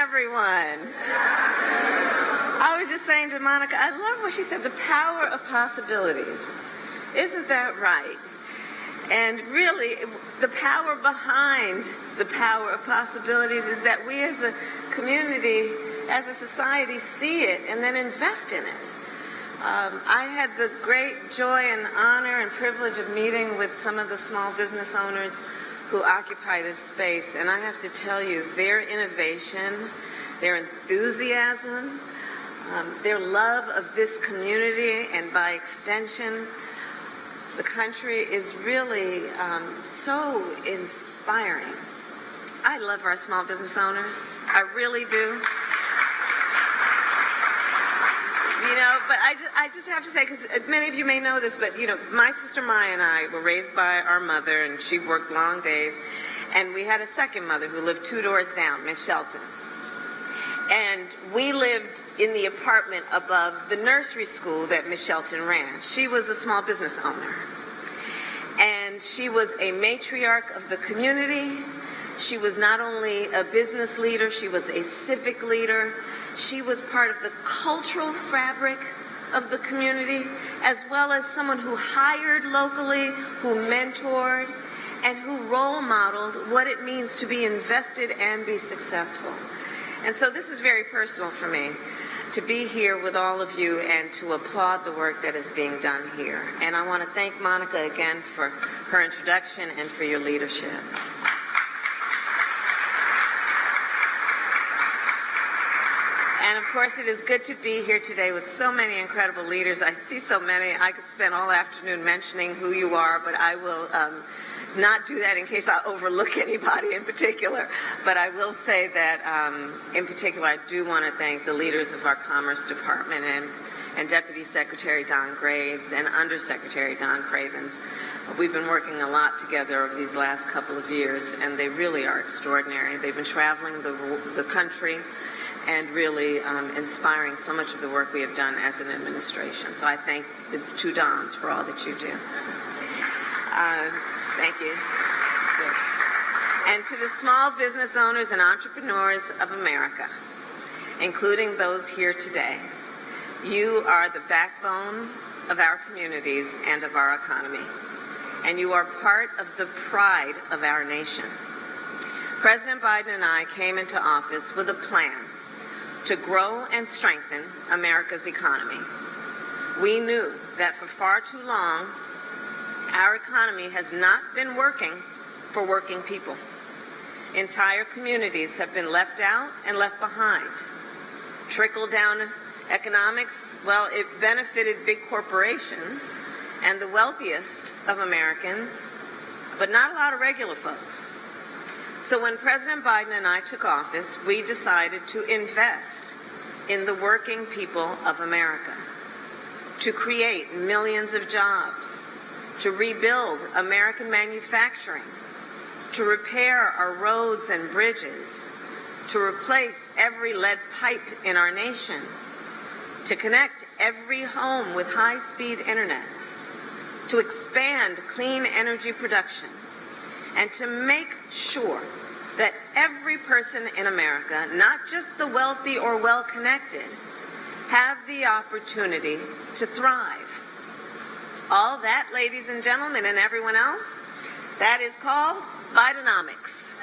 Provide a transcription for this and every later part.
everyone. I was just saying to Monica, I love what she said, the power of possibilities. Isn't that right? And really, the power behind the power of possibilities is that we as a community, as a society, see it and then invest in it. I had the great joy and honor and privilege of meeting with some of the small business owners who occupy this space, and I have to tell you, their innovation, their enthusiasm, their love of this community, and by extension, the country, is really so inspiring. I love our small business owners. I really do. You know, but I just have to say, because many of you may know this, but, you know, my sister Maya and I were raised by our mother, and she worked long days. And we had a second mother who lived 2 doors down, Miss Shelton. And we lived in the apartment above the nursery school that Miss Shelton ran. She was a small business owner. And she was a matriarch of the community. She was not only a business leader, she was a civic leader. She was part of the cultural fabric of the community, as well as someone who hired locally, who mentored, and who role modeled what it means to be invested and be successful. And so this is very personal for me, to be here with all of you and to applaud the work that is being done here. And I want to thank Monica again for her introduction and for your leadership. And of course, it is good to be here today with so many incredible leaders. I see so many. I could spend all afternoon mentioning who you are, but I will not do that in case I overlook anybody in particular. But I will say that, in particular, I do want to thank the leaders of our Commerce Department and Deputy Secretary Don Graves and Undersecretary Don Cravens. We've been working a lot together over these last couple of years, and they really are extraordinary. They've been traveling the country and really inspiring so much of the work we have done as an administration. So I thank the 2 Dons for all that you do. Thank you. Good. And to the small business owners and entrepreneurs of America, including those here today, you are the backbone of our communities and of our economy, and you are part of the pride of our nation. President Biden and I came into office with a plan to grow and strengthen America's economy. We knew that for far too long, our economy has not been working for working people. Entire communities have been left out and left behind. Trickle-down economics, well, it benefited big corporations and the wealthiest of Americans, but not a lot of regular folks. So when President Biden and I took office, we decided to invest in the working people of America, to create millions of jobs, to rebuild American manufacturing, to repair our roads and bridges, to replace every lead pipe in our nation, to connect every home with high-speed internet, to expand clean energy production, and to make sure that every person in America, not just the wealthy or well-connected, have the opportunity to thrive. All that, ladies and gentlemen, and everyone else, that is called Bidenomics.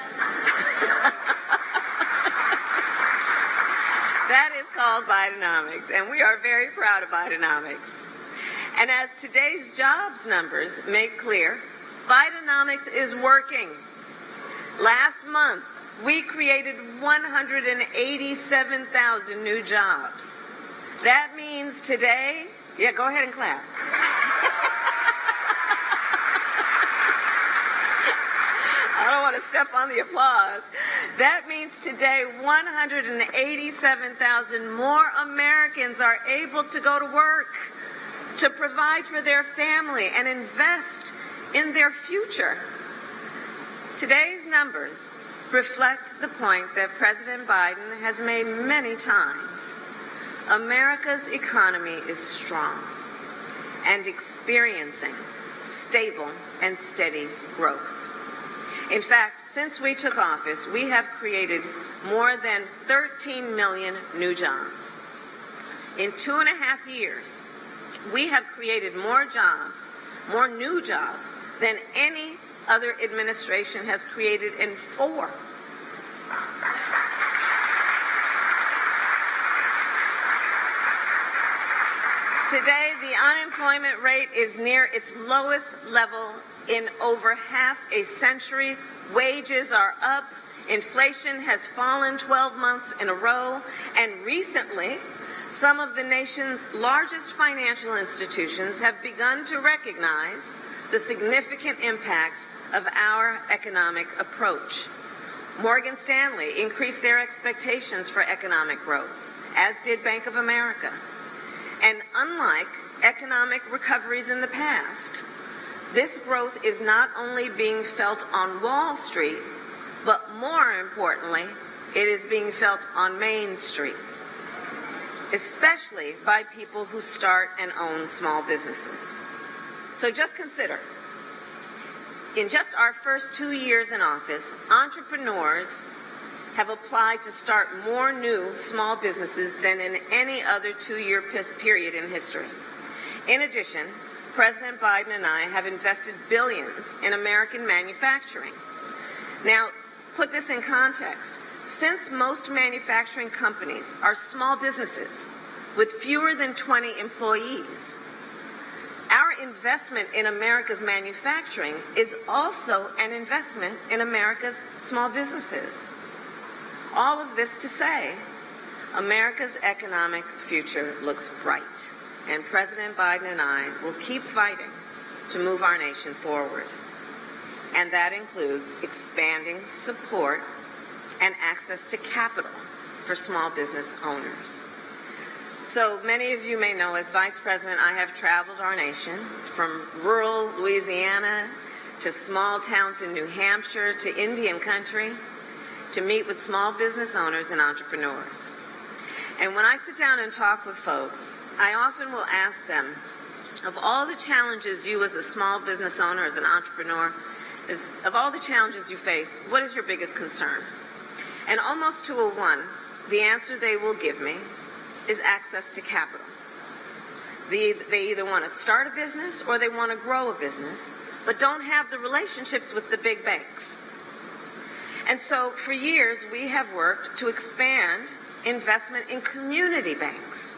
That is called Bidenomics, and we are very proud of Bidenomics. And as today's jobs numbers make clear, Bidenomics is working. Last month, we created 187,000 new jobs. That means today, yeah, go ahead and clap. I don't want to step on the applause. That means today 187,000 more Americans are able to go to work, to provide for their family and invest in their future. Today's numbers reflect the point that President Biden has made many times. America's economy is strong and experiencing stable and steady growth. In fact, since we took office, we have created more than 13 million new jobs. In 2.5 years, we have created more jobs, more new jobs, than any other administration has created in 4. Today, the unemployment rate is near its lowest level in over half a century. Wages are up. Inflation has fallen 12 months in a row. And recently, some of the nation's largest financial institutions have begun to recognize the significant impact of our economic approach. Morgan Stanley increased their expectations for economic growth, as did Bank of America. And unlike economic recoveries in the past, this growth is not only being felt on Wall Street, but more importantly, it is being felt on Main Street, especially by people who start and own small businesses. So just consider, in just our first 2 years in office, entrepreneurs have applied to start more new small businesses than in any other 2-year period in history. In addition, President Biden and I have invested billions in American manufacturing. Now, put this in context. Since most manufacturing companies are small businesses with fewer than 20 employees, our investment in America's manufacturing is also an investment in America's small businesses. All of this to say, America's economic future looks bright, and President Biden and I will keep fighting to move our nation forward. And that includes expanding support and access to capital for small business owners. So many of you may know, as Vice President, I have traveled our nation from rural Louisiana to small towns in New Hampshire to Indian country to meet with small business owners and entrepreneurs. And when I sit down and talk with folks, I often will ask them, of all the challenges you as a small business owner, as an entrepreneur, of all the challenges you face, what is your biggest concern? And almost to a one, the answer they will give me is access to capital. They either want to start a business or they want to grow a business, but don't have the relationships with the big banks. And so for years, we have worked to expand investment in community banks.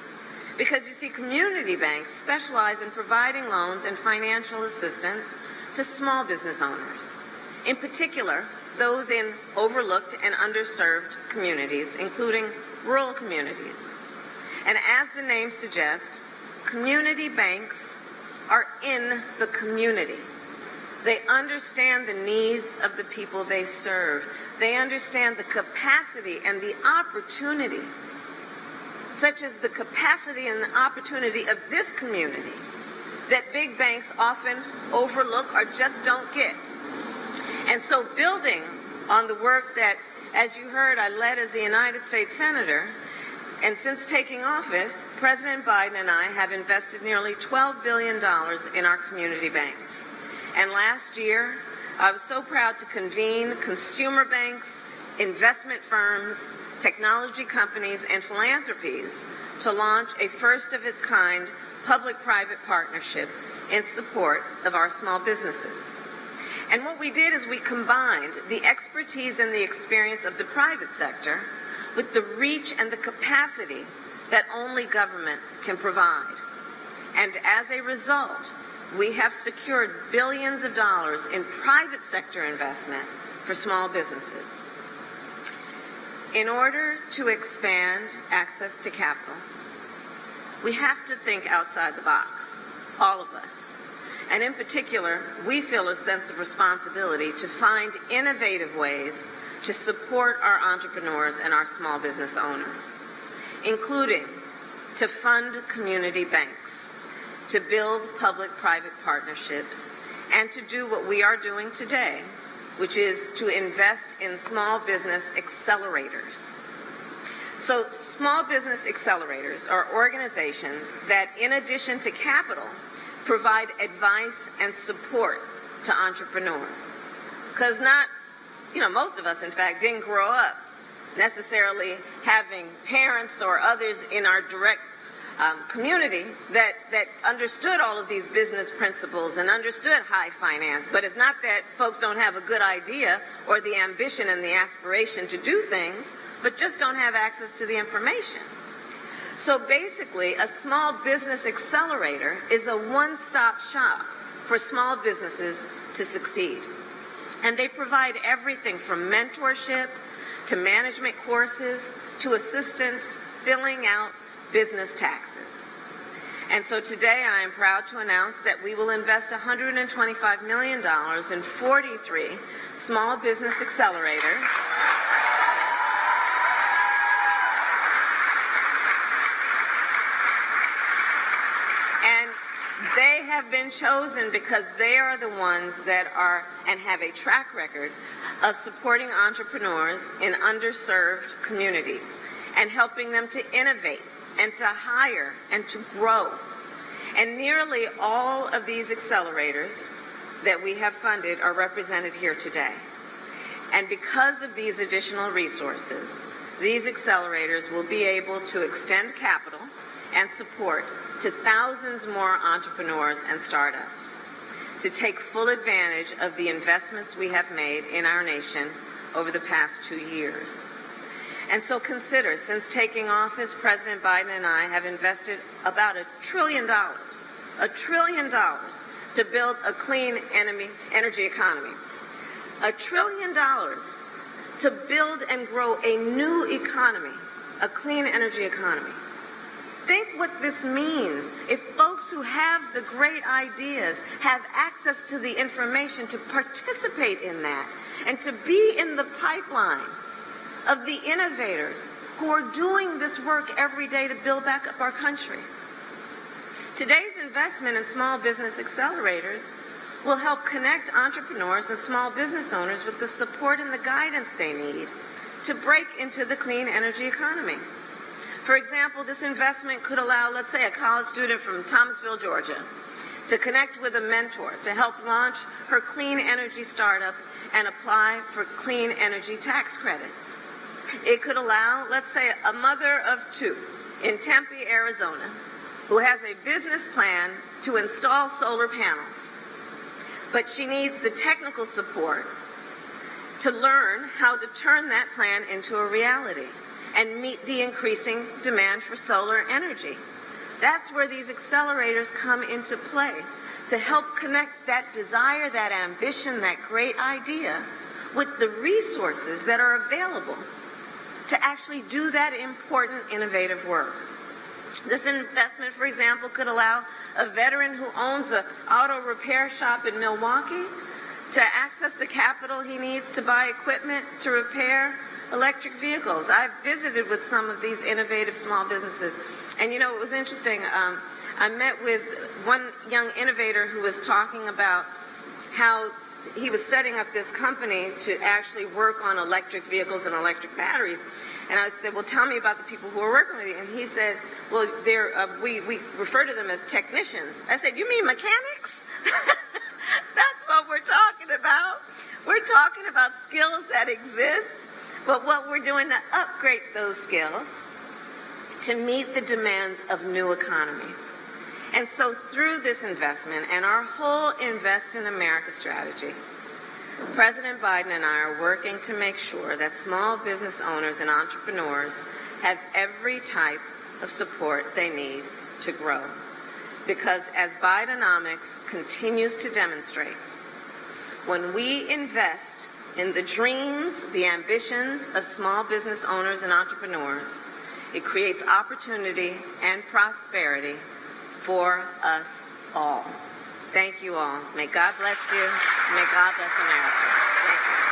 Because you see, community banks specialize in providing loans and financial assistance to small business owners, in particular, those in overlooked and underserved communities, including rural communities. And as the name suggests, community banks are in the community. They understand the needs of the people they serve. They understand the capacity and the opportunity, such as the capacity and the opportunity of this community, that big banks often overlook or just don't get. And so building on the work that, as you heard, I led as a United States Senator, and since taking office, President Biden and I have invested nearly $12 billion in our community banks. And last year, I was so proud to convene consumer banks, investment firms, technology companies, and philanthropies to launch a first-of-its-kind public-private partnership in support of our small businesses. And what we did is we combined the expertise and the experience of the private sector with the reach and the capacity that only government can provide. And as a result, we have secured billions of dollars in private sector investment for small businesses. In order to expand access to capital, we have to think outside the box, all of us. And in particular, we feel a sense of responsibility to find innovative ways to support our entrepreneurs and our small business owners, including to fund community banks, to build public-private partnerships, and to do what we are doing today, which is to invest in small business accelerators. So small business accelerators are organizations that, in addition to capital, provide advice and support to entrepreneurs. Because not most of us, in fact, didn't grow up necessarily having parents or others in our direct community that understood all of these business principles and understood high finance. But it's not that folks don't have a good idea or the ambition and the aspiration to do things, but just don't have access to the information. So basically, a small business accelerator is a one-stop shop for small businesses to succeed. And they provide everything from mentorship to management courses to assistance filling out business taxes. And so today I am proud to announce that we will invest $125 million in 43 small business accelerators. And they have been chosen because they are the ones that are and have a track record of supporting entrepreneurs in underserved communities and helping them to innovate and to hire and to grow. And nearly all of these accelerators that we have funded are represented here today. And because of these additional resources, these accelerators will be able to extend capital and support to thousands more entrepreneurs and startups to take full advantage of the investments we have made in our nation over the past 2 years. And so consider, since taking office, President Biden and I have invested about $1 trillion to build a clean energy economy. $1 trillion to build and grow a new economy, a clean energy economy. Think what this means if folks who have the great ideas have access to the information to participate in that and to be in the pipeline of the innovators who are doing this work every day to build back up our country. Today's investment in small business accelerators will help connect entrepreneurs and small business owners with the support and the guidance they need to break into the clean energy economy. For example, this investment could allow, let's say, a college student from Thomasville, Georgia, to connect with a mentor to help launch her clean energy startup and apply for clean energy tax credits. It could allow, let's say, a mother of 2 in Tempe, Arizona, who has a business plan to install solar panels, but she needs the technical support to learn how to turn that plan into a reality and meet the increasing demand for solar energy. That's where these accelerators come into play, to help connect that desire, that ambition, that great idea with the resources that are available to actually do that important, innovative work. This investment, for example, could allow a veteran who owns an auto repair shop in Milwaukee to access the capital he needs to buy equipment to repair electric vehicles. I've visited with some of these innovative small businesses. And it was interesting. I met with one young innovator who was talking about how he was setting up this company to actually work on electric vehicles and electric batteries. And I said, well, tell me about the people who are working with you. And he said, well, we refer to them as technicians. I said, you mean mechanics? That's what we're talking about. We're talking about skills that exist, but what we're doing to upgrade those skills to meet the demands of new economies. And so through this investment and our whole Invest in America strategy, President Biden and I are working to make sure that small business owners and entrepreneurs have every type of support they need to grow. Because as Bidenomics continues to demonstrate, when we invest in the dreams, the ambitions of small business owners and entrepreneurs, it creates opportunity and prosperity for us all. Thank you all. May God bless you. May God bless America. Thank you.